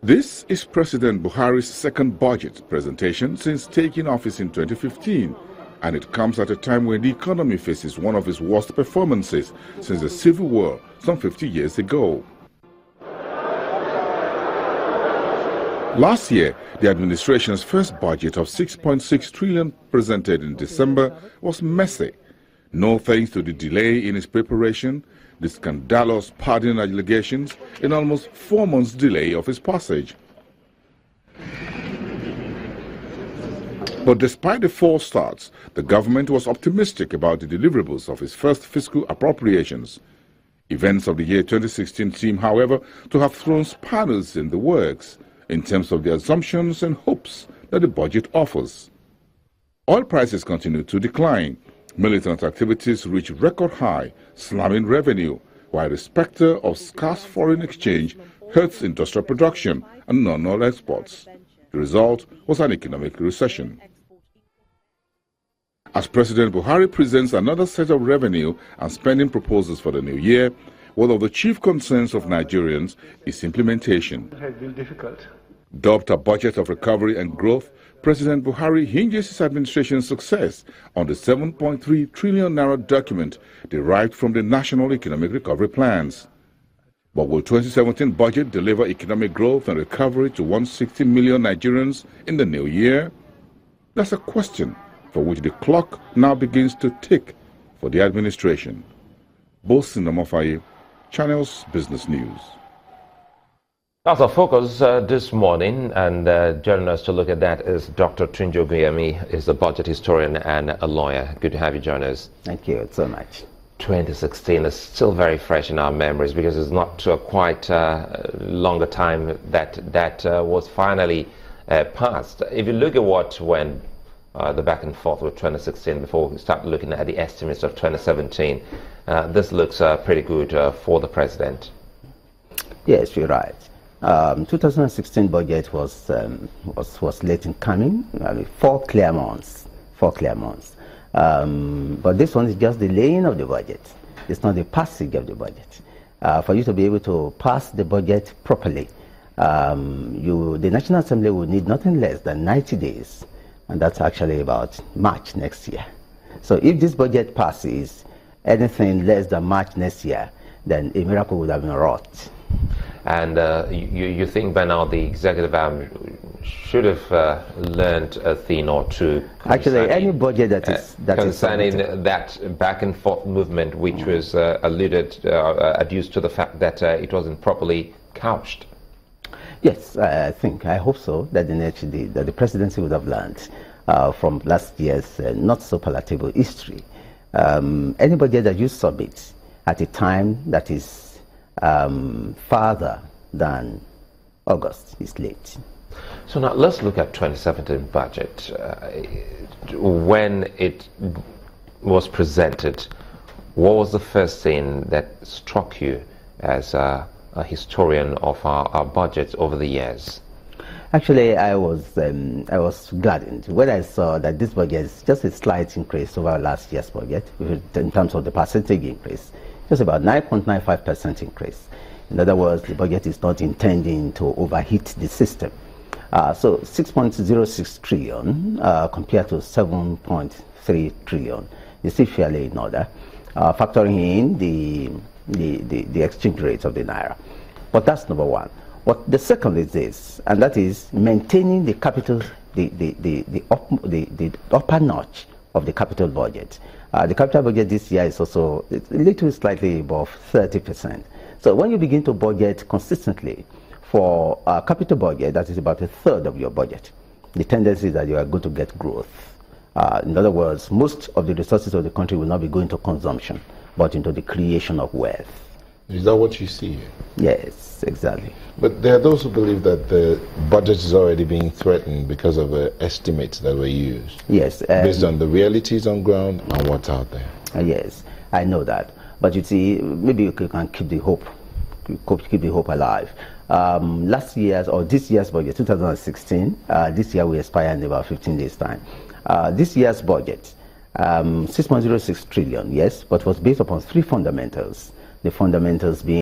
This is President Buhari's second budget presentation since taking office in 2015, and it comes at a time when the economy faces one of its worst performances since the Civil War some 50 years ago. Last year, the administration's first budget of 6.6 trillion presented in December was messy. No thanks to the delay in its preparation, the scandalous pardon allegations, and almost 4 months delay of its passage. But despite the false starts, the government was optimistic about the deliverables of its first fiscal appropriations. Events of the year 2016 seem, however, to have thrown spanners in the works in terms of the assumptions and hopes that the budget offers. Oil prices continue to decline. Militant activities reach record high, slamming revenue, while the specter of scarce foreign exchange hurts industrial production and non-oil exports. The result was an economic recession. As President Buhari presents another set of revenue and spending proposals for the new year, one of the chief concerns of Nigerians is implementation. It has been difficult. Dubbed a budget of recovery and growth, President Buhari hinges his administration's success on the 7.3 trillion naira document derived from the National Economic Recovery Plans. But will 2017 budget deliver economic growth and recovery to 160 million Nigerians in the new year? That's a question for which the clock now begins to tick for the administration. Bosin Omofaye, Channels Business News. That's our focus this morning, and joining us to look at that is Dr. Tunji Oguyemi, is a budget historian and a lawyer. Good to have you join us. Thank you so much. 2016 is still very fresh in our memories because it's not quite longer time that was finally passed. If you look at what went the back and forth with 2016 before we start looking at the estimates of 2017, this looks pretty good for the president. Yes, you're right. 2016 budget was late in coming. I mean, 4 clear months. But this one is just the laying of the budget. It's not the passage of the budget. For you to be able to pass the budget properly, the National Assembly will need nothing less than 90 days, and that's actually about March next year. So if this budget passes anything less than March next year, then a miracle would have been wrought. And you think by now the executive arm should have learned a thing or two. Actually, any budget concerning that back and forth movement, which was adduced to the fact that it wasn't properly couched. Yes, I hope so that the presidency would have learned from last year's not so palatable history. Any budget that you submit at a time that is farther than August is late. So now let's look at 2017 budget. When it was presented, what was the first thing that struck you as a historian of our budget over the years? Actually, I was gladdened when I saw that this budget is just a slight increase over last year's budget in terms of the percentage increase. Just about 9.95% increase. In other words, the budget is not intending to overheat the system. So 6.06 trillion compared to 7.3 trillion is still fairly in order, factoring in the exchange rate of the naira. But that's number one. But the second is this, and that is maintaining the capital, the upper notch of the capital budget. The capital budget this year is also a little slightly above 30%. So when you begin to budget consistently for a capital budget, that is about 1/3 of your budget, the tendency is that you are going to get growth. In other words, most of the resources of the country will not be going to consumption, but into the creation of wealth. Is that what you see here? Yes, exactly. But there are those who believe that the budget is already being threatened because of the estimates that were used. Yes. Based on the realities on ground and what's out there. Yes, I know that. But you see, maybe you can keep the hope alive. Last year's or this year's budget, 2016, this year will expire in about 15 days' time. This year's budget, 6.06 trillion, yes, but was based upon 3 fundamentals. The fundamentals being